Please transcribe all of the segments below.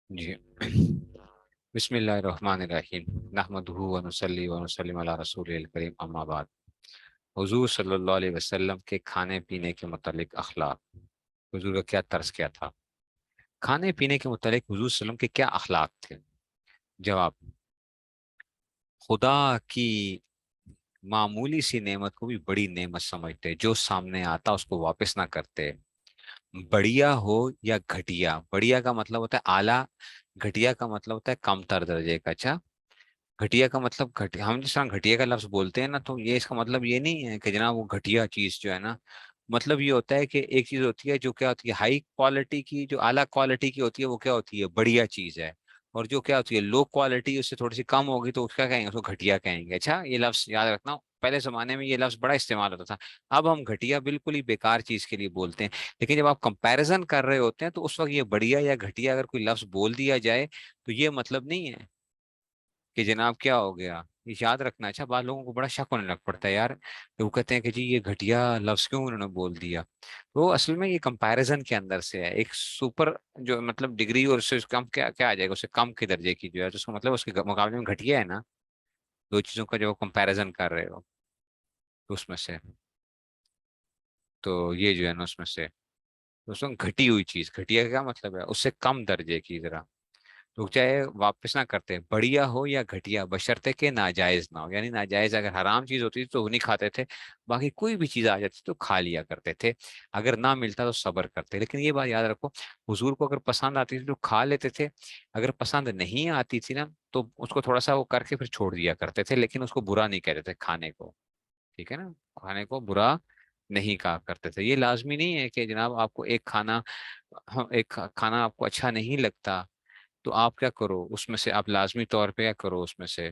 جی بسم اللہ الرحمن الرحیم نحمدہ ونصلی ونسلم علی رسول الکریم اما بعد۔ حضور صلی اللہ علیہ وسلم کے کھانے پینے کے متعلق اخلاق۔ حضور کا کیا طرز کیا تھا؟ کھانے پینے کے متعلق حضور صلی اللہ علیہ وسلم کے کیا اخلاق تھے؟ جواب: خدا کی معمولی سی نعمت کو بھی بڑی نعمت سمجھتے، جو سامنے آتا اس کو واپس نہ کرتے، بڑھیا ہو یا گھٹیا۔ بڑھیا کا مطلب ہوتا ہے اعلیٰ، گھٹیا کا مطلب ہوتا ہے کم تر درجے کا۔ اچھا، گھٹیا کا مطلب ہم جس طرح گھٹیا کا لفظ بولتے ہیں نا، تو یہ اس کا مطلب یہ نہیں ہے کہ جناب وہ گھٹیا چیز جو ہے نا، مطلب یہ ہوتا ہے کہ ایک چیز ہوتی ہے جو کیا ہوتی ہے ہائی کوالٹی کی، جو اعلیٰ کوالٹی کی ہوتی ہے وہ کیا ہوتی ہے بڑھیا چیز ہے، اور جو کیا ہوتی ہے لو کوالٹی اس سے تھوڑی سی کم ہوگی تو اس کا کہیں گے، اس کو گھٹیا کہیں گے۔ اچھا، یہ لفظ یاد رکھنا، پہلے زمانے میں یہ لفظ بڑا استعمال ہوتا تھا، اب ہم گھٹیا بالکل ہی بیکار چیز کے لیے بولتے ہیں، لیکن جب آپ کمپیرزن کر رہے ہوتے ہیں تو اس وقت یہ بڑھیا یا گھٹیا اگر کوئی لفظ بول دیا جائے تو یہ مطلب نہیں ہے کہ جناب کیا ہو گیا، یہ یاد رکھنا۔ اچھا، بعض لوگوں کو بڑا شک ہونے لگ پڑتا ہے یار، کہ وہ کہتے ہیں کہ جی یہ گھٹیا لفظ کیوں انہوں نے بول دیا، تو اصل میں یہ کمپیرزن کے اندر سے ہے، ایک سپر جو مطلب ڈگری، اور اس سے کم کیا کیا آ جائے گا، اس سے کم کے درجے کی جو ہے، تو اس کا مطلب اس کے مقابلے میں گھٹیا ہے نا، دو چیزوں کا جو کمپیرزن کر رہے ہو، تو اس میں سے تو یہ جو ہے نا اس میں سے تو اس میں گھٹی ہوئی چیز، گھٹیا کا کیا مطلب ہے اس سے کم درجے کی، ذرا تو چاہے واپس نہ کرتے، بڑھیا ہو یا گھٹیا، بشرطے کہ ناجائز نہ ہو، یعنی ناجائز اگر حرام چیز ہوتی تھی تو وہ نہیں کھاتے تھے، باقی کوئی بھی چیز آ جاتی تو کھا لیا کرتے تھے، اگر نہ ملتا تو صبر کرتے، لیکن یہ بات یاد رکھو، حضور کو اگر پسند آتی تھی تو کھا لیتے تھے، اگر پسند نہیں آتی تھی نا تو اس کو تھوڑا سا وہ کر کے پھر چھوڑ دیا کرتے تھے، لیکن اس کو برا نہیں کہتے تھے کھانے کو، ٹھیک ہے نا، کھانے کو برا نہیں کہا کرتے تھے۔ یہ لازمی نہیں ہے کہ جناب آپ کو ایک کھانا، ایک کھانا آپ کو اچھا نہیں لگتا تو آپ کیا کرو اس میں سے، آپ لازمی طور پہ کیا کرو اس میں سے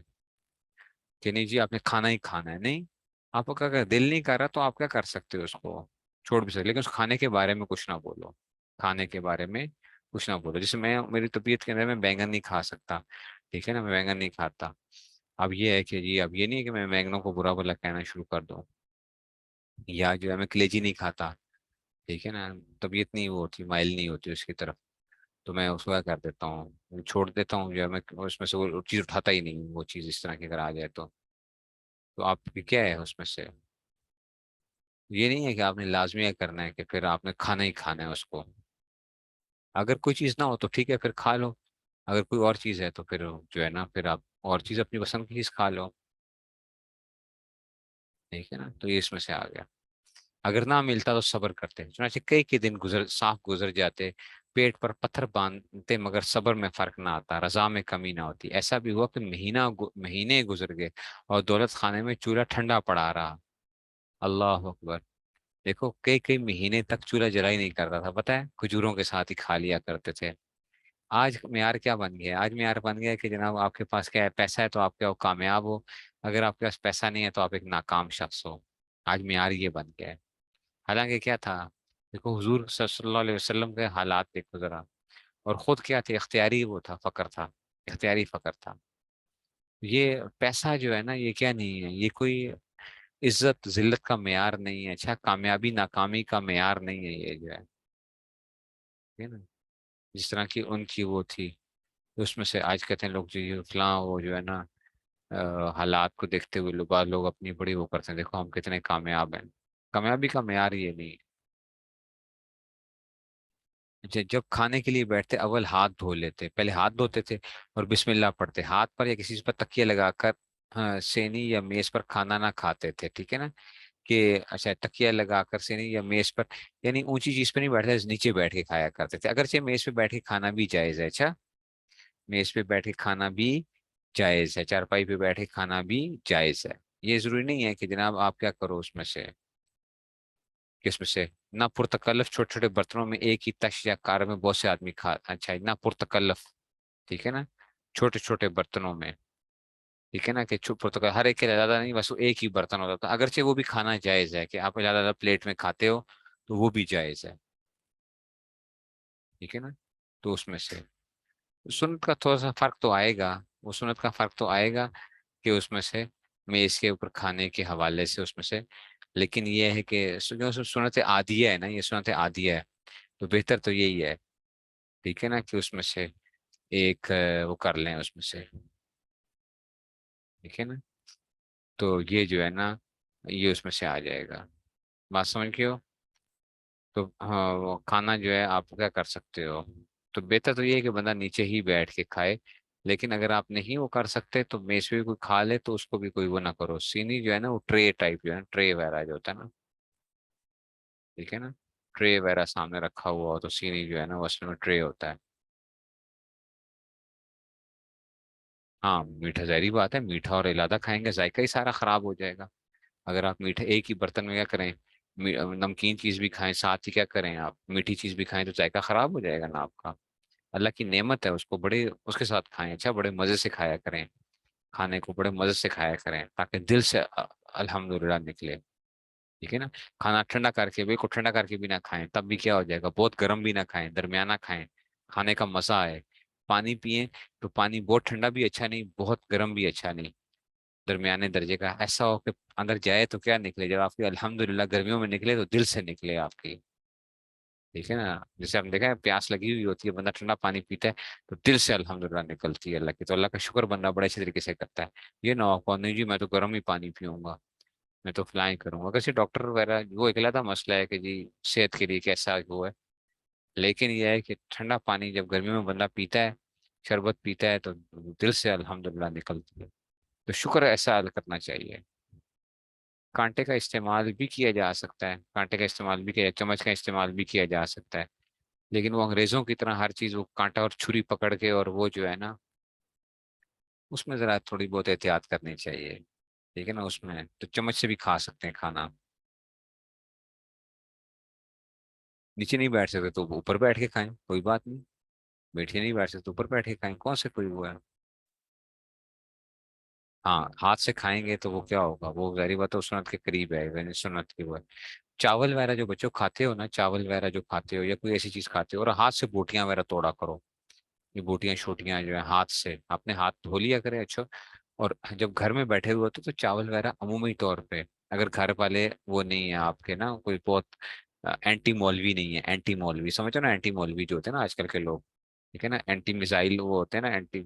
کہ نہیں جی آپ نے کھانا ہی کھانا ہے، نہیں، آپ کا اگر دل نہیں کر رہا تو آپ کیا کر سکتے ہو، اس کو چھوڑ بھی سکتے، لیکن اس کھانے کے بارے میں کچھ نہ بولو، کھانے کے بارے میں کچھ نہ بولو، جیسے میں میری طبیعت کے اندر میں بینگن نہیں کھا سکتا، ٹھیک ہے نا، میں بینگن نہیں کھاتا، اب یہ ہے کہ جی اب یہ نہیں ہے کہ میں بینگنوں کو برا بلا کہنا شروع کر دوں، یا جو ہے میں کلیجی نہیں کھاتا، ٹھیک ہے نا، طبیعت نہیں وہ ہوتی، مائل نہیں ہوتی اس کی طرف، تو میں اس کو کیا کر دیتا ہوں، چھوڑ دیتا ہوں، جو ہے میں اس میں سے وہ چیز اٹھاتا ہی نہیں ہوں، وہ چیز اس طرح کی اگر آ جائے تو آپ کی کیا ہے اس میں سے، یہ نہیں ہے کہ آپ نے لازمی کرنا ہے کہ پھر آپ نے کھانا ہی کھانا ہے اس کو، اگر کوئی چیز نہ ہو تو ٹھیک ہے پھر کھا لو، اگر کوئی اور چیز ہے تو پھر جو ہے نا پھر آپ اور چیز اپنی پسند کی چیز کھا لو، ٹھیک ہے نا، تو یہ اس میں سے آ گیا، اگر نہ ملتا تو صبر کرتے، چنانچہ کئی کے دن صاف گزر جاتے، پیٹ پر پتھر باندھتے مگر صبر میں فرق نہ آتا، رضا میں کمی نہ ہوتی، ایسا بھی ہوا کہ مہینے گزر گئے اور دولت خانے میں چولہا ٹھنڈا پڑا رہا، اللہ اکبر، دیکھو کئی کئی مہینے تک چولہا جلا ہی نہیں کرتا تھا، پتہ ہے کھجوروں کے ساتھ ہی کھا لیا کرتے تھے۔ آج معیار کیا بن گیا، آج معیار بن گیا کہ جناب آپ کے پاس کیا ہے، پیسہ ہے تو آپ کیا ہو کامیاب ہو، اگر آپ کے پاس پیسہ نہیں ہے تو آپ ایک ناکام شخص ہو، آج معیار یہ بن گیا ہے، حالانکہ کیا تھا، دیکھو حضور صلی اللہ علیہ وسلم کے حالات دیکھو ذرا، اور خود کیا تھے، اختیاری وہ تھا، فقر تھا، اختیاری فقر تھا، یہ پیسہ جو ہے نا یہ کیا نہیں ہے، یہ کوئی عزت ذلت کا معیار نہیں ہے، اچھا کامیابی ناکامی کا معیار نہیں ہے یہ جو ہے نا، جس طرح کی ان کی وہ تھی، اس میں سے آج کہتے ہیں لوگ جو یہ فلاں وہ جو ہے نا، حالات کو دیکھتے ہوئے لوگ بعض لوگ اپنی بڑی وہ کرتے ہیں، دیکھو ہم کتنے کامیاب ہیں، کامیابی کا معیار یہ نہیں ہے۔ جب کھانے کے لیے بیٹھتے اول ہاتھ دھو لیتے، پہلے ہاتھ دھوتے تھے اور بسم اللہ پڑھتے، ہاتھ پر یا کسی چیز پر تکیہ لگا کر، ہاں، سینی یا میز پر کھانا نہ کھاتے تھے، ٹھیک ہے نا، کہ اچھا تکیہ لگا کر سینی یا میز پر، یعنی اونچی چیز پہ نہیں بیٹھتے، نیچے بیٹھ کے کھایا کرتے تھے، اگرچہ میز پہ بیٹھ کے کھانا بھی جائز ہے، اچھا میز پہ بیٹھ کے کھانا بھی جائز ہے، چارپائی پہ بیٹھ کے کھانا بھی جائز ہے، یہ ضروری نہیں ہے کہ جناب آپ کیا کرو اس میں سے، کس میں سے نہ پرتکلف چھوٹے چھوٹے برتنوں میں ایک ہی تش یا کار میں بہت سے آدمی کھا، اچھا نہ پرتکلف، ٹھیک ہے نا، چھوٹے چھوٹے برتنوں میں، ٹھیک ہے نا، کہ پرتکلف ہر ایک کے لیے زیادہ نہیں، بس وہ ایک ہی برتن ہوتا تھا، اگرچہ وہ بھی کھانا جائز ہے کہ آپ زیادہ زیادہ پلیٹ میں کھاتے ہو تو وہ بھی جائز ہے، ٹھیک ہے نا، تو اس میں سے سنت کا تھوڑا سا فرق تو آئے گا، وہ سنت کا فرق تو آئے گا کہ اس میں سے میز کے اوپر کھانے کے حوالے سے اس میں سے، لیکن یہ ہے کہ جو سنت عادیہ ہے نا، یہ سنت عادیہ ہے، تو بہتر تو یہی ہے، ٹھیک ہے نا، کہ اس میں سے ایک وہ کر لیں اس میں سے، ٹھیک ہے نا؟ تو یہ جو ہے نا یہ اس میں سے آ جائے گا، بات سمجھ گئے ہو؟ تو ہاں وہ کھانا جو ہے آپ کیا کر سکتے ہو، تو بہتر تو یہ ہے کہ بندہ نیچے ہی بیٹھ کے کھائے، لیکن اگر آپ نہیں وہ کر سکتے تو میز پہ بھی کوئی کھا لے تو اس کو بھی کوئی وہ نہ کرو، سینی جو ہے نا وہ ٹرے ٹائپ جو ہے نا، ٹرے وغیرہ جو ہوتا ہے نا، ٹھیک ہے نا، ٹرے وغیرہ سامنے رکھا ہوا ہو تو سینی جو ہے نا وہ اصل میں ٹرے ہوتا ہے۔ ہاں میٹھا ظاہری بات ہے، میٹھا اور علادہ کھائیں گے ذائقہ ہی سارا خراب ہو جائے گا۔ اگر آپ میٹھے ایک ہی برتن میں کیا کریں، نمکین چیز بھی کھائیں ساتھ ہی کیا کریں آپ میٹھی چیز بھی کھائیں تو ذائقہ خراب ہو جائے گا نا آپ کا۔ اللہ کی نعمت ہے، اس کو بڑے اس کے ساتھ کھائیں، اچھا بڑے مزے سے کھایا کریں، کھانے کو بڑے مزے سے کھایا کریں تاکہ دل سے الحمدللہ نکلے، ٹھیک ہے نا؟ کھانا ٹھنڈا کر کے بالکل ٹھنڈا کر کے بھی نہ کھائیں، تب بھی کیا ہو جائے گا، بہت گرم بھی نہ کھائیں، درمیانہ کھائیں، کھانے کا مزہ آئے۔ پانی پئیں تو پانی بہت ٹھنڈا بھی اچھا نہیں، بہت گرم بھی اچھا نہیں، درمیانے درجے کا ایسا ہو کہ اندر جائے تو کیا نکلے، جب آپ کی الحمدللہ گرمیوں میں نکلے تو دل سے نکلے آپ کی، ٹھیک ہے نا؟ جیسے ہم دیکھا ہے پیاس لگی ہوئی ہوتی ہے بندہ ٹھنڈا پانی پیتا ہے تو دل سے الحمدللہ نکلتی ہے اللہ کی، تو اللہ کا شکر بندہ بڑے اچھے طریقے سے کرتا ہے، یہ نہ ہو نہیں جی میں تو گرم ہی پانی پیوں گا، میں تو فلائیں کروں گا، ویسے ڈاکٹر وغیرہ وہ اکلا تھا مسئلہ ہے کہ جی صحت کے لیے کیسا وہ ہے، لیکن یہ ہے کہ ٹھنڈا پانی جب گرمیوں میں بندہ پیتا ہے، شربت پیتا ہے تو دل سے الحمدللہ نکلتی ہے، تو شکر ایسا ادا کرنا چاہیے۔ کانٹے کا استعمال بھی کیا جا سکتا ہے، کانٹے کا استعمال بھی کیا، چمچ کا استعمال بھی کیا جا سکتا ہے، لیکن وہ انگریزوں کی طرح ہر چیز وہ کانٹا اور چھری پکڑ کے اور وہ جو ہے نا اس میں ذرا تھوڑی بہت احتیاط کرنی چاہیے، ٹھیک ہے نا؟ اس میں تو چمچ سے بھی کھا سکتے ہیں کھانا، نیچے نہیں بیٹھ سکتے تو اوپر بیٹھ کے کھائیں کوئی بات نہیں، بیٹھے نہیں بیٹھ سکتے تو اوپر بیٹھ کے کھائیں، کون سے کوئی وہ ہے؟ ہاں ہاتھ سے کھائیں گے تو وہ کیا ہوگا، وہ ظاہری بات ہے وہ سنت کے قریب ہے، یعنی سنت کی وہ ہے۔ چاول وغیرہ جو بچوں کھاتے ہو نا، چاول وغیرہ جو کھاتے ہو یا کوئی ایسی چیز کھاتے ہو اور ہاتھ سے بوٹیاں وغیرہ توڑا کرو، یہ بوٹیاں چھوٹیاں جو ہیں ہاتھ سے اپنے ہاتھ دھو لیا کرے اچھا، اور جب گھر میں بیٹھے ہوئے ہوتے تو چاول وغیرہ عمومی طور پہ اگر گھر والے وہ نہیں ہے آپ کے نا کوئی بہت اینٹی مولوی نہیں ہے، اینٹی مولوی سمجھو نا، اینٹی مولوی جو ہوتے ہیں نا آج کل کے لوگ، ٹھیک ہے نا، اینٹی میزائل وہ ہوتے ہیں نا، اینٹی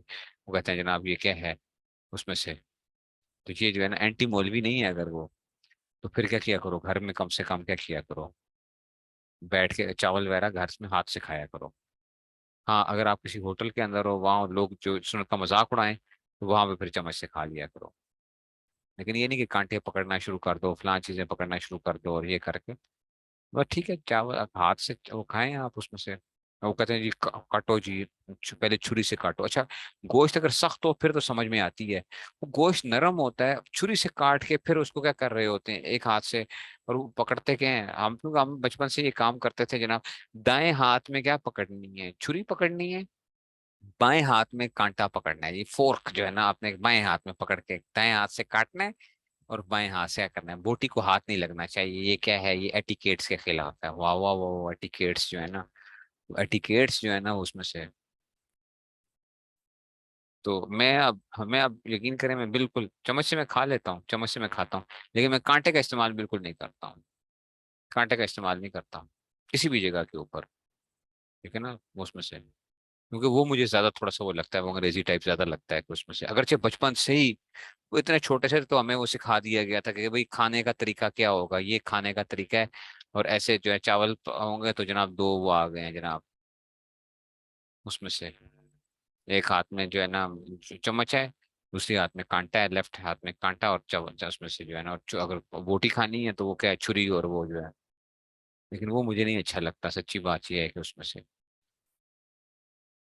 وہ کہتے ہیں جناب یہ کیا ہے اس میں سے، تو یہ جو ہے نا اینٹی مولوی نہیں ہے اگر وہ، تو پھر کیا کیا کرو گھر میں کم سے کم کیا کیا کرو، بیٹھ کے چاول وغیرہ گھر میں ہاتھ سے کھایا کرو۔ ہاں اگر آپ کسی ہوٹل کے اندر ہو وہاں لوگ جو سنت کا مذاق اڑائیں تو وہاں پہ پھر چمچ سے کھا لیا کرو، لیکن یہ نہیں کہ کانٹے پکڑنا شروع کر دو فلان چیزیں پکڑنا شروع کر دو اور یہ کر کے، بس ٹھیک ہے چاول آپ ہاتھ سے وہ کھائیں آپ اس میں سے، وہ کہتے ہیں جی کاٹو جی، پہلے چھری سے کاٹو، اچھا گوشت اگر سخت ہو پھر تو سمجھ میں آتی ہے، وہ گوشت نرم ہوتا ہے چھری سے کاٹ کے پھر اس کو کیا کر رہے ہوتے ہیں ایک ہاتھ سے، اور وہ پکڑتے کیا ہیں ہم، کیونکہ ہم بچپن سے یہ کام کرتے تھے جناب، دائیں ہاتھ میں کیا پکڑنی ہے چھری پکڑنی ہے، بائیں ہاتھ میں کانٹا پکڑنا ہے، یہ فورک جو ہے نا آپ نے بائیں ہاتھ میں پکڑ کے دائیں ہاتھ سے کاٹنا ہے، اور بائیں ہاتھ سے کیا کرنا ہے، بوٹی کو ہاتھ نہیں لگنا چاہیے، یہ کیا ہے یہ ایٹیکیٹس کے خلاف ہے، واہ واہ واہ ایٹیکیٹس جو ہے نا، ایٹیکیٹس جو ہے نا اس میں سے، تو میں اب یقین کریں میں بالکل چمچ سے میں کھا لیتا ہوں، چمچ سے میں کھاتا ہوں، لیکن میں کانٹے کا استعمال بالکل نہیں کرتا ہوں، کانٹے کا استعمال نہیں کرتا ہوں کسی بھی جگہ کے اوپر، ٹھیک ہے نا؟ اس میں سے کیونکہ وہ مجھے زیادہ تھوڑا سا وہ لگتا ہے، وہ انگریزی ٹائپ زیادہ لگتا ہے کہ اس میں سے، اگرچہ بچپن سے ہی وہ اتنے چھوٹے سے تو ہمیں وہ سکھا دیا گیا تھا کہ بھائی کھانے کا طریقہ کیا ہوگا، یہ کھانے کا طریقہ ہے، اور ایسے جو ہے چاول ہوں گے تو جناب دو وہ آ گئے ہیں جناب اس میں سے، ایک ہاتھ میں جو ہے نا چمچ ہے، دوسری ہاتھ میں کانٹا ہے، لیفٹ ہاتھ میں کانٹا اور چمچ اس میں سے جو ہے نا، اور اگر بوٹی کھانی ہے تو وہ کیا ہے چھری اور وہ جو ہے، لیکن وہ مجھے نہیں اچھا لگتا، سچی بات یہ ہے کہ اس میں سے،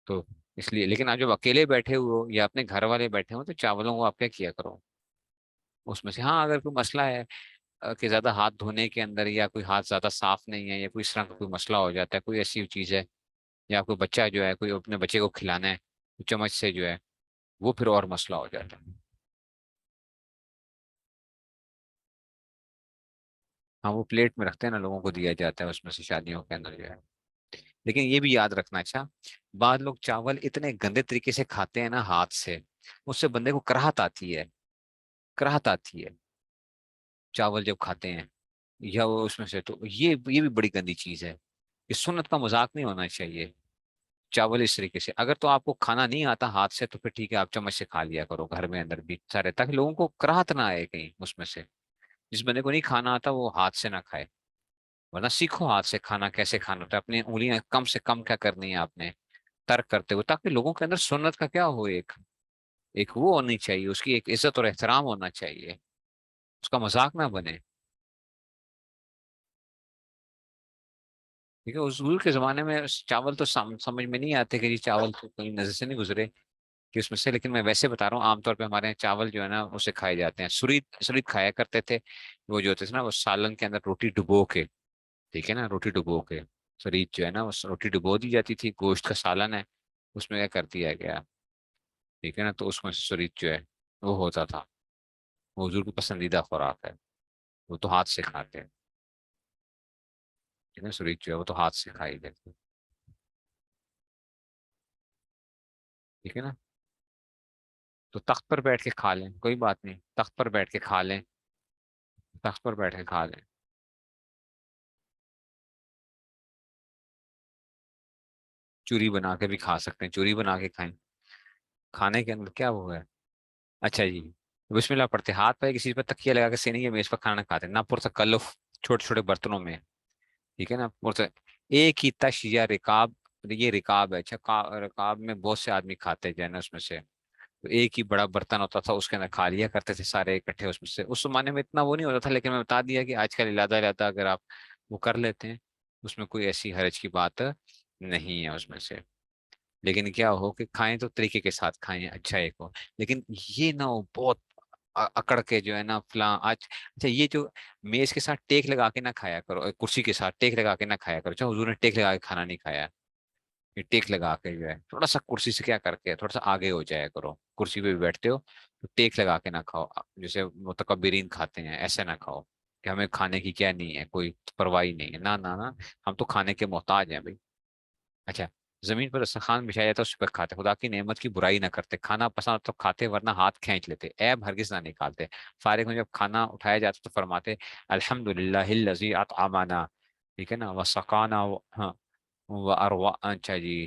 تو اس لیے، لیکن آپ جب اکیلے بیٹھے ہوئے ہو یا اپنے گھر والے بیٹھے ہو تو چاولوں کو آپ کیا کیا کرو اس میں سے، ہاں اگر کوئی مسئلہ ہے کہ زیادہ ہاتھ دھونے کے اندر یا کوئی ہاتھ زیادہ صاف نہیں ہے یا کوئی اس طرح کا کوئی مسئلہ ہو جاتا ہے، کوئی ایسی چیز ہے، یا کوئی بچہ جو ہے کوئی اپنے بچے کو کھلانا ہے تو چمچ سے جو ہے وہ پھر اور مسئلہ ہو جاتا ہے۔ ہاں وہ پلیٹ میں رکھتے ہیں نا لوگوں کو دیا جاتا ہے اس میں سے شادیوں کے اندر جو ہے، لیکن یہ بھی یاد رکھنا اچھا، بعض لوگ چاول اتنے گندے طریقے سے کھاتے ہیں نا ہاتھ سے، اس سے بندے کو کراہت آتی ہے، کراہت آتی ہے چاول جب کھاتے ہیں یا وہ اس میں سے، تو یہ بھی بڑی گندی چیز ہے، اس سنت کا مذاق نہیں ہونا چاہیے، چاول اس طریقے سے، اگر تو آپ کو کھانا نہیں آتا ہاتھ سے تو پھر ٹھیک ہے، آپ چمچ سے کھا لیا کرو گھر میں اندر بھی سارے، تاکہ لوگوں کو کراہت نہ آئے کہیں اس میں سے، جس بندے کو نہیں کھانا آتا وہ ہاتھ سے نہ کھائے، ورنہ سیکھو ہاتھ سے کھانا کیسے کھانا ہوتا ہے، اپنی انگلیاں کم سے کم کیا کرنی ہے آپ نے ترک کرتے ہوئے، تاکہ لوگوں کے اندر سنت کا کیا ہو، ایک ایک وہ ہونی چاہیے، اس کی ایک عزت اور احترام ہونا چاہیے، اس کا مذاق نہ بنے. ٹھیک ہے، حضور کے زمانے میں چاول تو سمجھ میں نہیں آتے کہ جی چاول تو کہیں نظر سے نہیں گزرے کہ اس میں سے، لیکن میں ویسے بتا رہا ہوں عام طور پہ ہمارے یہاں چاول جو ہے نا اسے کھائے جاتے ہیں، سرید سرید کھایا کرتے تھے، وہ جو ہوتے تھے نا وہ سالن کے اندر روٹی ڈبو کے، ٹھیک ہے نا، روٹی ڈبو کے، سرید جو ہے نا وہ روٹی ڈبو دی جاتی تھی، گوشت کا سالن ہے، اس میں کیا کر دیا گیا، ٹھیک ہے نا، تو اس میں سے سرید جو ہے وہ ہوتا تھا، وہ حضور کی پسندیدہ خوراک ہے، وہ تو ہاتھ سے کھاتے ہیں، ٹھیک ہے، سرید جو ہے وہ تو ہاتھ سے کھائی جاتی ہے، ٹھیک ہے نا. تو تخت پر بیٹھ کے کھا لیں، کوئی بات نہیں، تخت پر بیٹھ کے کھا لیں، تخت پر بیٹھ کے کھا لیں. چوری بنا کے بھی کھا سکتے ہیں، چوری بنا کے کھائیں، کھانے کے اندر کیا وہ ہے. اچھا جی، بسم اللہ پڑھتے، ہاتھ پہ کسی چیز پہ تکیہ لگا کے سینے کے میز پر کھانا کھاتے ہیں، نہ پرتکلف، چھوٹے چھوٹے برتنوں میں، ٹھیک ہے نا، ایک ہی تش یا رکاب، یہ رکاب ہے، اچھا رکاب میں بہت سے آدمی کھاتے ہیں جو ہے نا اس میں سے، تو ایک ہی بڑا برتن ہوتا تھا، اس کے اندر کھا لیا کرتے تھے سارے اکٹھے، اس میں سے اس زمانے میں اتنا وہ نہیں ہوتا تھا، لیکن میں بتا دیا کہ آج کل علیحدہ علیحدہ اگر آپ وہ کر لیتے ہیں، اس میں کوئی ایسی حرج کی بات نہیں ہے اس میں سے، لیکن کیا ہو کہ کھائیں تو طریقے کے ساتھ کھائیں، اچھا ایک ہو، لیکن یہ نہ ہو بہت اکڑ کے جو ہے نا فلاں آج، اچھا یہ جو میز کے ساتھ ٹیک لگا کے نہ کھایا کرو، کرسی کے ساتھ ٹیک لگا کے نہ کھایا کرو، اچھا حضور نے ٹیک لگا کے کھانا نہیں کھایا، یہ ٹیک لگا کے جو ہے تھوڑا سا کرسی سے کیا کر کے تھوڑا سا آگے ہو جایا کرو، کرسی پہ بھی بیٹھتے ہو تو ٹیک لگا کے نہ کھاؤ، جیسے متکبرین کھاتے ہیں ایسے نہ کھاؤ کہ ہمیں کھانے کی کیا نہیں ہے، کوئی پرواہ نہیں ہے، نہ نہ نہ، ہم تو کھانے کے محتاج ہیں بھائی. اچھا، زمین پر دسترخوان بچھایا جاتا ہے اس پر کھاتے، خدا کی نعمت کی برائی نہ کرتے، کھانا پسند تو کھاتے ورنہ ہاتھ کھینچ لیتے، عیب ہرگز نہ نکالتے، فارغ میں جب کھانا اٹھایا جاتا تو فرماتے الحمد للہ الذی اطعمنا، ٹھیک ہے نا، وسقانا، ہاں، اروا، اچھا جی،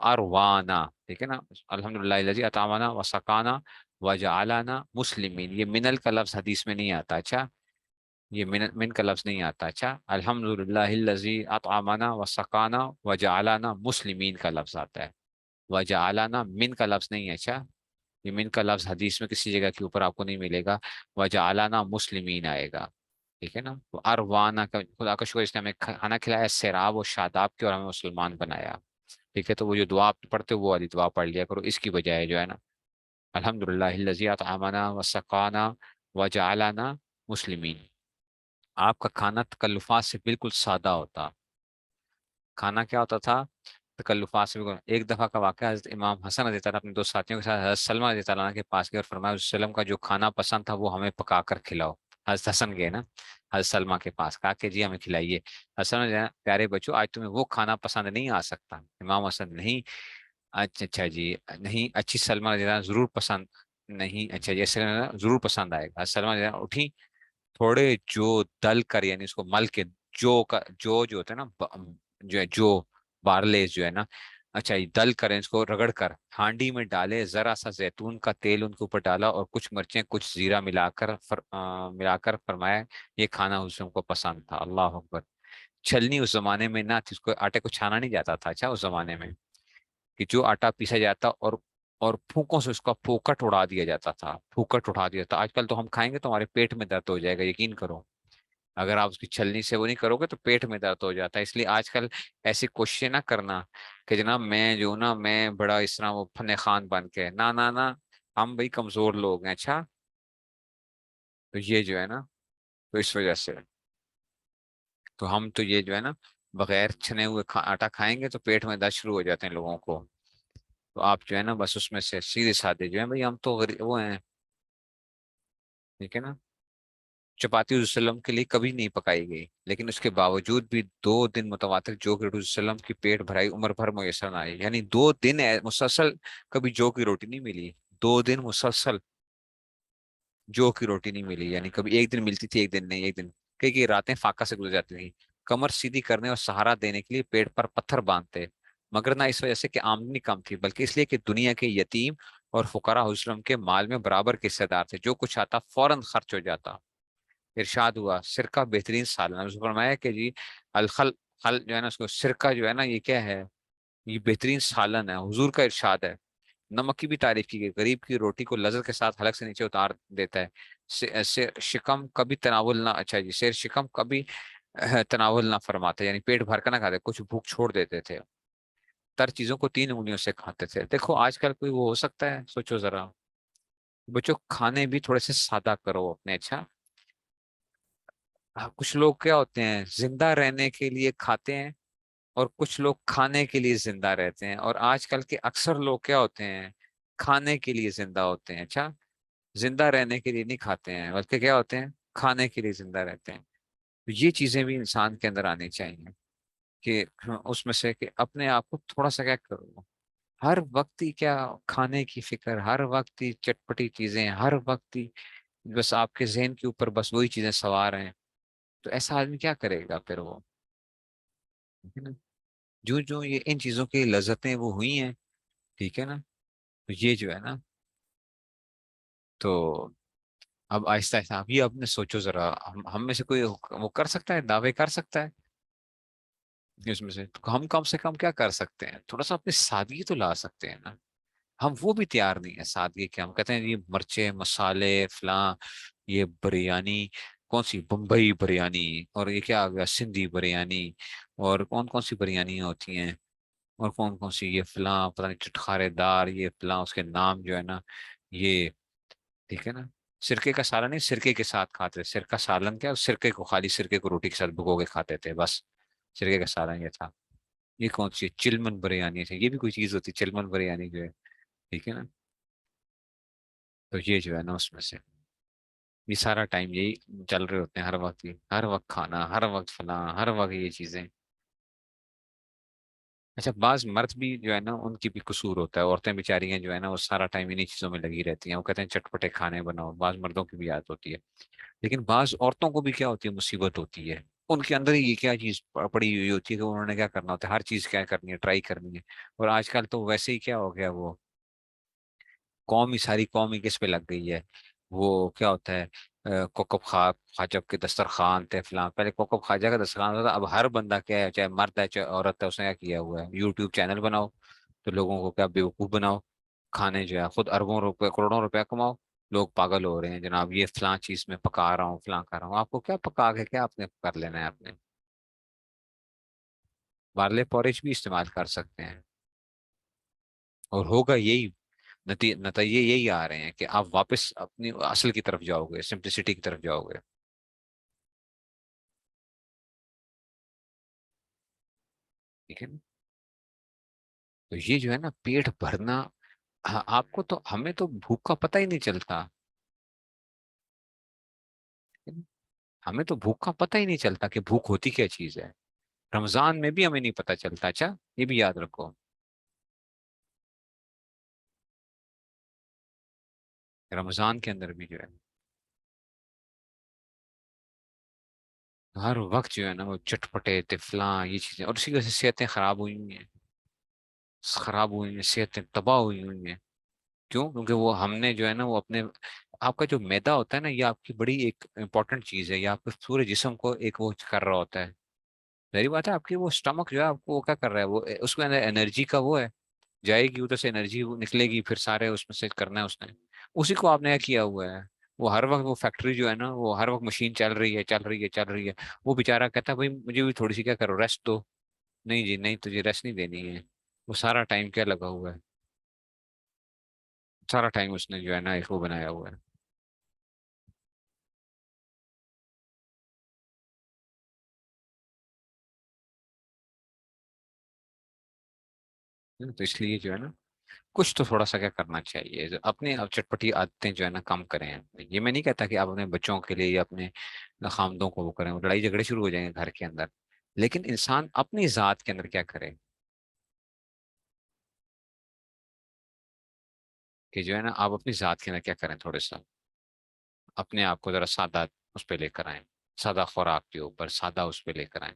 اروانا، ٹھیک ہے نا، الحمد للہ الذی اطعمنا وسقانا وجعلنا مسلمین، یہ منل کا لفظ حدیث میں نہیں آتا، اچھا یہ من کا لفظ نہیں آتا، اچھا الحمد للہ الذی اطعمنا وسقانا وجعلنا مسلمین کا لفظ آتا ہے، وجعلنا من کا لفظ نہیں ہے، اچھا یہ من کا لفظ حدیث میں کسی جگہ کے اوپر آپ کو نہیں ملے گا، وجعلنا مسلمین آئے گا، ٹھیک ہے نا، تو اروانا کا خدا کا شکر اس نے ہمیں کھانا کھلایا سیراب و شاداب کے، اور ہمیں مسلمان بنایا، ٹھیک ہے، تو وہ جو دعا آپ پڑھتے ہو وہ والی دعا پڑھ لیا کرو اس کی بجائے جو ہے نا، الحمد للہ الذی اطعمنا وسقانا وجعلنا مسلمین. آپ کا کھانا تکلفات سے بالکل سادہ ہوتا، کھانا کیا ہوتا تھا تکلفات سے بالکل. ایک دفعہ کا واقعہ، حضرت امام حسن رضی اللہ عنہ اپنے دو ساتھیوں کے ساتھ حضرت سلمہ رضی اللہ عنہ کے پاس گئے اور فرمایا حضرت وسلم کا جو کھانا پسند تھا وہ ہمیں پکا کر کھلاؤ. حضرت حسن گئے نا حضرت سلمہ کے پاس، کہا کہ جی ہمیں کھلائیے. حسن نے کہا پیارے بچوں آج تمہیں وہ کھانا پسند نہیں آ سکتا. امام حسن نہیں، اچھا اچھا جی نہیں، اچھی سلمہ رضی اللہ عنہ ضرور پسند نہیں، اچھا جی ضرور پسند آئے گا. حضرت سلمہ رضی اللہ عنہ اٹھی، تھوڑے جو دل کر یعنی اس کو مل کے، جو ہوتا ہے نا جو ہے جو بارلیز جو ہے نا، اچھا یہ دل کریں اس کو رگڑ کر ہانڈی میں ڈالے، ذرا سا زیتون کا تیل ان کے اوپر ڈالا اور کچھ مرچیں کچھ زیرہ ملا کر فرمایا یہ کھانا حسن کو پسند تھا. اللہ اکبر. چھلنی اس زمانے میں نہ تھی، اس کو آٹے کو چھانا نہیں جاتا تھا، اچھا اس زمانے میں کہ جو آٹا پیسا جاتا اور پھوکوں سے اس کا پھوکٹ اڑا دیا جاتا تھا، پھوکٹ اٹھا دیا تھا. آج کل تو ہم کھائیں گے تو ہمارے پیٹ میں درد ہو جائے گا، یقین کرو، اگر آپ اس کی چھلنی سے وہ نہیں کرو گے تو پیٹ میں درد ہو جاتا ہے. اس لیے آج کل ایسی کوششیں نہ کرنا کہ جناب میں جو نا میں بڑا اس طرح وہ فن خان بن کے، نہ نہ نہ، ہم بھائی کمزور لوگ ہیں، اچھا تو یہ جو ہے نا، تو اس وجہ سے تو ہم تو یہ جو ہے نا بغیر چھنے ہوئے آٹا کھائیں گے تو پیٹ میں درد شروع ہو جاتے ہیں لوگوں کو. تو آپ جو ہے نا بس اس میں سے سیدھے سادے جو ہے بھائی، ہم تو وہ ہیں، ٹھیک ہے نا. چپاتی حضور صلی اللہ علیہ وسلم کے لیے کبھی نہیں پکائی گئی، لیکن اس کے باوجود بھی 2 دن متواتر جو کہ حضور صلی اللہ علیہ وسلم کی پیٹ بھرائی عمر بھر میسر نہ آئی، یعنی 2 دن مسلسل کبھی جو کی روٹی نہیں ملی، 2 دن مسلسل جو کی روٹی نہیں ملی، یعنی کبھی ایک دن ملتی تھی ایک دن نہیں، ایک دن کئی راتیں فاقہ سے گزر جاتی تھیں. کمر سیدھی کرنے اور سہارا دینے کے لیے پیٹ پر پتھر باندھتے مگر نہ اس وجہ سے کہ آمدنی کم تھی، بلکہ اس لیے کہ دنیا کے یتیم اور فقراء حضرم کے مال میں برابر کے حصے دار تھے، جو کچھ آتا فوراً خرچ ہو جاتا۔ ارشاد ہوا سرکہ بہترین سالن، اس نے فرمایا کہ جی الخل خل جو ہے نا، اس کو سرکہ جو ہے نا یہ کیا ہے، یہ بہترین سالن ہے، حضور کا ارشاد ہے۔ نمک کی بھی تعریف کی گئی، غریب کی روٹی کو لذت کے ساتھ حلق سے نیچے اتار دیتا ہے۔ شکم کبھی تناول نہ، اچھا جی، شیر شکم کبھی تناول نہ فرماتے، یعنی پیٹ بھر کر نہ کھاتے، کچھ بھوک چھوڑ دیتے تھے۔ تر چیزوں کو تین انگلیوں سے کھاتے تھے۔ دیکھو آج کل کوئی وہ ہو سکتا ہے؟ سوچو ذرا بچوں، کھانے بھی تھوڑے سے سادہ کرو اپنے، اچھا؟ کچھ لوگ کیا ہوتے ہیں زندہ رہنے کے لیے کھاتے ہیں، اور کچھ لوگ کھانے کے لیے زندہ رہتے ہیں، اور آج کل کے اکثر لوگ کیا ہوتے ہیں کھانے کے لیے زندہ ہوتے ہیں، اچھا؟ زندہ رہنے کے لیے نہیں کھاتے ہیں، بلکہ کیا ہوتے ہیں کھانے کے لیے زندہ رہتے ہیں۔ تو یہ چیزیں بھی انسان کے اندر آنی چاہیے کہ اس میں سے کہ اپنے آپ کو تھوڑا سا کیا کرو، ہر وقت ہی کیا کھانے کی فکر، ہر وقت ہی چٹپٹی چیزیں، ہر وقت ہی بس آپ کے ذہن کے اوپر بس وہی چیزیں سوار ہیں، تو ایسا آدمی کیا کرے گا پھر وہ؟ ٹھیک ہے نا؟ جو جو یہ ان چیزوں کی لذتیں وہ ہوئی ہیں، ٹھیک ہے نا، تو یہ جو ہے نا، تو اب آہستہ آہستہ اب یہ اپنے سوچو ذرا، ہم میں سے کوئی وہ کر سکتا ہے، دعوے کر سکتا ہے اس میں سے؟ تو ہم کم سے کم کیا کر سکتے ہیں، تھوڑا سا اپنی سادگی تو لا سکتے ہیں نا۔ ہم وہ بھی تیار نہیں ہے سادگی کے، ہم کہتے ہیں یہ مرچے مسالے فلاں، یہ بریانی، کون سی بمبئی بریانی، اور یہ کیا آ گیا سندھی بریانی، اور کون کون سی بریانی ہوتی ہیں، اور کون کون سی یہ فلاں پتہ نہیں چٹخارے دار یہ فلاں، اس کے نام جو ہے نا یہ، ٹھیک ہے نا؟ سرکے کا سالن نہیں، سرکے کے ساتھ کھاتے تھے، سرکہ سالن کیا، سرکے کو خالی سرکے کو روٹی کے ساتھ بھگو کے کھاتے تھے بس، سرکے کا سالن یہ تھا۔ یہ کون سی چلمن بریانی ہے، یہ بھی کوئی چیز ہوتی ہے چلمن بریانی جو ہے، ٹھیک ہے نا؟ تو یہ جو ہے نا اس میں سے یہ سارا ٹائم یہی چل رہے ہوتے ہیں، ہر وقت ہی، ہر وقت کھانا، ہر وقت فلاں، ہر وقت یہ چیزیں۔ اچھا بعض مرد بھی جو ہے نا ان کی بھی قصور ہوتا ہے، عورتیں بیچاری ہیں جو ہے نا وہ سارا ٹائم انہیں چیزوں میں لگی رہتی ہیں، وہ کہتے ہیں چٹپٹے کھانے بناؤ، بعض مردوں کی بھی عادت ہوتی ہے، لیکن بعض عورتوں کو بھی کیا ہوتی ہے مصیبت ہوتی ہے، ان کے اندر ہی یہ کیا چیز پڑی ہوئی ہوتی ہے کہ انہوں نے کیا کرنا ہوتا ہے، ہر چیز کیا کرنی ہے ٹرائی کرنی ہے۔ اور آج کل تو ویسے ہی کیا ہو گیا، وہ قوم ہی ساری قوم ہی کس پہ لگ گئی ہے، وہ کیا ہوتا ہے کوکب خواجہ کے دسترخوان تھے فلاں، پہلے کوکب خواجہ کا دسترخوان ہوتا تھا، اب ہر بندہ کیا ہے، چاہے مرد ہے چاہے عورت ہے، اس نے کیا کیا ہوا ہے یوٹیوب چینل بناؤ، تو لوگوں کو کیا بیوقوف بناؤ، کھانے جو ہے خود اربوں روپے کروڑوں روپے کماؤ، لوگ پاگل ہو رہے ہیں جناب یہ فلاں چیز میں پکا رہا ہوں فلاں کر رہا ہوں، آپ کو کیا پکا کے کیا آپ نے کر لینا ہے، آپ نے بارلے پورج بھی استعمال کر سکتے ہیں، اور ہوگا یہی نتیجے یہی آ رہے ہیں کہ آپ واپس اپنی اصل کی طرف جاؤ گے، سمپلسٹی کی طرف جاؤ گے، ٹھیک ہے نا؟ تو یہ جو ہے نا پیٹ بھرنا، آپ کو تو، ہمیں تو بھوک کا پتہ ہی نہیں چلتا، ہمیں تو بھوک کا پتہ ہی نہیں چلتا کہ بھوک ہوتی کیا چیز ہے، رمضان میں بھی ہمیں نہیں پتہ چلتا، اچھا یہ بھی یاد رکھو، رمضان کے اندر بھی جو ہے ہر وقت جو ہے نا وہ چٹپٹے تفلاں یہ چیزیں، اور اسی وجہ سے صحتیں خراب ہوئی ہوئی ہیں، خراب ہوئی ہیں صحتیں، تباہ ہوئی ہوئی ہیں، کیوں؟ کیونکہ وہ ہم نے جو ہے نا وہ اپنے، آپ کا جو میدا ہوتا ہے نا یہ آپ کی بڑی ایک امپورٹنٹ چیز ہے، یہ آپ کے پورے جسم کو ایک وہ کر رہا ہوتا ہے، ظاہری بات ہے آپ کی وہ اسٹمک جو ہے آپ کو وہ کیا کر رہا ہے، وہ اس کے اندر انرجی کا وہ ہے، جائے گی ادھر سے انرجی نکلے گی، پھر سارے اس میں سے کرنا ہے اس نے، اسی کو آپ نے کیا کیا ہوا ہے، وہ ہر وقت وہ فیکٹری جو ہے نا وہ ہر وقت مشین چل رہی ہے چل رہی ہے چل رہی ہے، وہ بےچارہ کہتا ہے بھائی مجھے بھی تھوڑی سی کیا کرو ریسٹ دو، نہیں جی نہیں تجھے ریسٹ نہیں دینی ہے، وہ سارا ٹائم کیا لگا ہوا ہے، سارا ٹائم اس نے جو ہے نا ایک وہ بنایا ہوا ہے، تو اس لیے جو ہے نا کچھ تو تھوڑا سا کیا کرنا چاہیے، اپنے آپ چٹپٹی عادتیں جو ہے نا کم کریں، یہ میں نہیں کہتا کہ آپ اپنے بچوں کے لیے یا اپنے خامدوں کو وہ کریں، وہ لڑائی جھگڑے شروع ہو جائیں گے گھر کے اندر، لیکن انسان اپنی ذات کے اندر کیا کرے کہ جو ہے نا آپ اپنی ذات کے اندر کیا کریں، تھوڑے سا اپنے آپ کو ذرا سادہ اس پہ لے کر آئیں، سادہ خوراک کے اوپر سادہ اس پہ لے کر آئیں،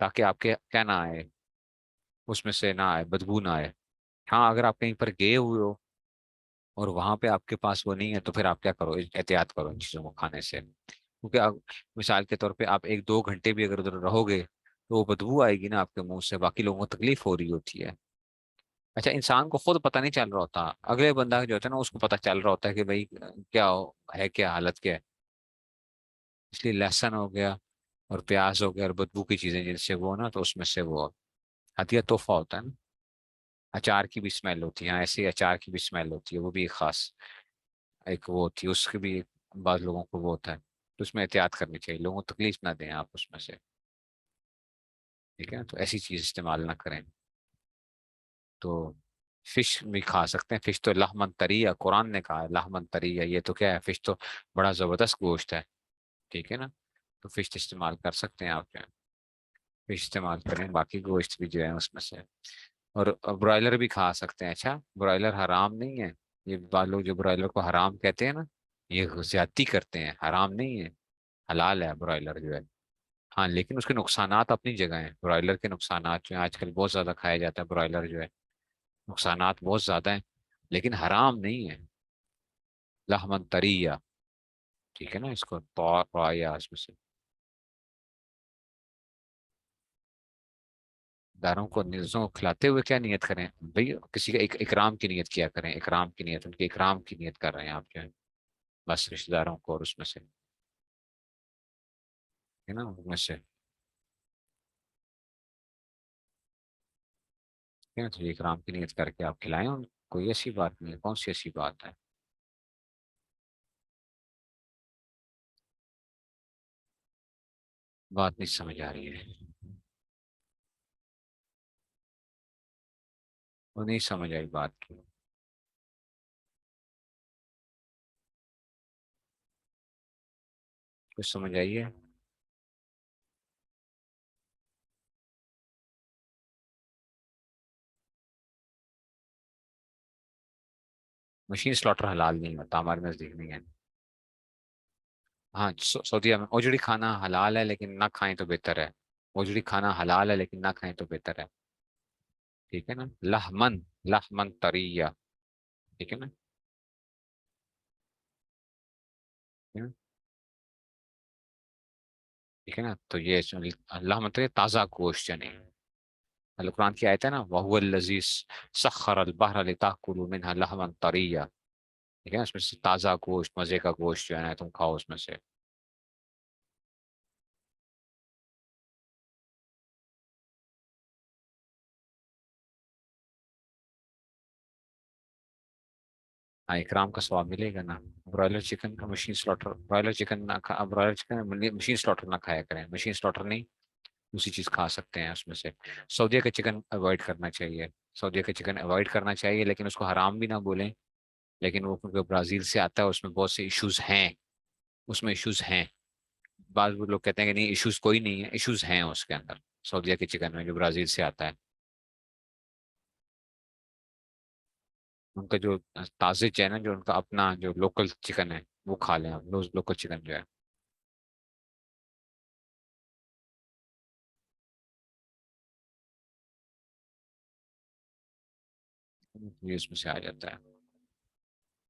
تاکہ آپ کے کیا نہ آئے، اس میں سے نہ آئے، بدبو نہ آئے۔ ہاں اگر آپ کہیں پر گئے ہوئے ہو اور وہاں پہ آپ کے پاس وہ نہیں ہے، تو پھر آپ کیا کرو، احتیاط کرو ان چیزوں کو کھانے سے، کیونکہ مثال کے طور پہ آپ 1 2 گھنٹے بھی اگر ادھر رہو گے تو وہ بدبو آئے گی نا آپ کے منہ سے، باقی لوگوں کو تکلیف ہو رہی ہوتی ہے۔ اچھا، انسان کو خود پتہ نہیں چل رہا ہوتا، اگلے بندہ جو ہوتا ہے نا اس کو پتہ چل رہا ہوتا ہے کہ بھائی ہے کیا حالت کیا ہے۔ اس لیے لہسن ہو گیا اور پیاز ہو گیا اور بدبو کی چیزیں جن سے وہ نا، تو اس میں سے وہ ہدیہ تحفہ ہوتا ہے نا۔ اچار کی بھی اسمیل ہوتی ہے، ہاں ایسے ہی اچار کی بھی اسمیل ہوتی ہے، وہ بھی ایک خاص ایک وہ ہوتی ہے، اس کے بھی بعض لوگوں کو وہ ہوتا ہے، تو اس میں احتیاط کرنی چاہیے، لوگوں کو تکلیف نہ دیں آپ اس میں سے، ٹھیک ہے نا؟ تو ایسی چیز استعمال نہ کریں۔ تو فش بھی کھا سکتے ہیں، فش تو لحمن طری ہے، قرآن نے کہا ہے لحمن طری ہے، یہ تو کیا ہے، فش تو بڑا زبردست گوشت ہے، ٹھیک ہے نا؟ تو فش استعمال کر سکتے ہیں آپ جو ہے، فش استعمال کریں، باقی گوشت بھی جو ہے اس میں سے، اور برائلر بھی کھا سکتے ہیں۔ اچھا، برائلر حرام نہیں ہے، یہ بعض لوگ جو برائلر کو حرام کہتے ہیں نا، یہ زیادتی کرتے ہیں، حرام نہیں ہے، حلال ہے برائلر جو ہے۔ ہاں لیکن اس کے نقصانات اپنی جگہ ہیں، برائلر کے نقصانات جو ہیں آج کل بہت زیادہ کھایا جاتا ہے برائلر جو ہے، نقصانات بہت زیادہ ہیں، لیکن حرام نہیں ہے، لحمن طریہ، ٹھیک ہے نا؟ اس کو تو یا اس میں سے داروں کو نیزوں کو کھلاتے ہوئے کیا نیت کریں بھئی، کسی کا اکرام کی نیت کیا کریں، اکرام کی نیت، ان کے اکرام کی نیت کر رہے ہیں آپ جو ہے، بس رشتہ داروں کو، اور اس میں سے ہے نا، ان میں سے کیا تو اکرام کی نیت کر کے آپ کھلائیں ان کو، کوئی ایسی بات نہیں ہے، کون سی ایسی بات ہے؟ بات نہیں سمجھ آ رہی ہے، وہ نہیں سمجھ آئی بات کی۔ کچھ سمجھ آئیے؟ مشین سلاٹر حلال نہیں ہوتا ہمارے نزدیک، نہیں ہے۔ ہاں سعودیہ میں اجڑی کھانا حلال ہے لیکن نہ کھائیں تو بہتر ہے، اجڑی کھانا حلال ہے لیکن نہ کھائیں تو بہتر ہے، ٹھیک ہے نا؟ لحمن، لحمن طریہ، ٹھیک ہے نا؟ ٹھیک ہے نا؟ ٹھیک ہے نا؟ تو یہ اللہ مطلب تازہ گوشت یعنی، القرآن کی آیت ہے نا، وَهُوَ الَّذِي سَخَّرَ الْبَحْرَ لِتَأْكُلُوا مِنْهَا لَحْمًا طَرِيًّا، ٹھیک ہے نا؟ اس میں سے تازہ گوشت، مزے کا گوشت جو ہے نا تم کھاؤ اس میں سے، ہاں اکرام کا ثواب ملے گا نا۔ برائلر چکن کا مشین سلاٹر، برائلر چکن نہ برائلر چکن مشین سلاٹر نہ کھایا کریں، مشین سلاٹر نہیں، دوسری چیز کھا سکتے ہیں اس میں سے۔ سعودیہ کا چکن اوائڈ کرنا چاہیے، سعودیہ کا چکن اوائڈ کرنا چاہیے، لیکن اس کو حرام بھی نہ بولیں، لیکن وہ کیونکہ برازیل سے آتا ہے اس میں بہت سے ایشوز ہیں، اس میں ایشوز ہیں، بعض لوگ کہتے ہیں کہ نہیں ایشوز کوئی نہیں ہے، ایشوز ہیں اس کے اندر، سعودیہ کے چکن میں جو برازیل سے آتا ہے، ان کا جو تازے چین ہے، جو ان کا اپنا جو لوکل چکن ہے وہ کھا لیں آپ، لوکل چکن جو ہے یہ اس میں سے آ جاتا ہے۔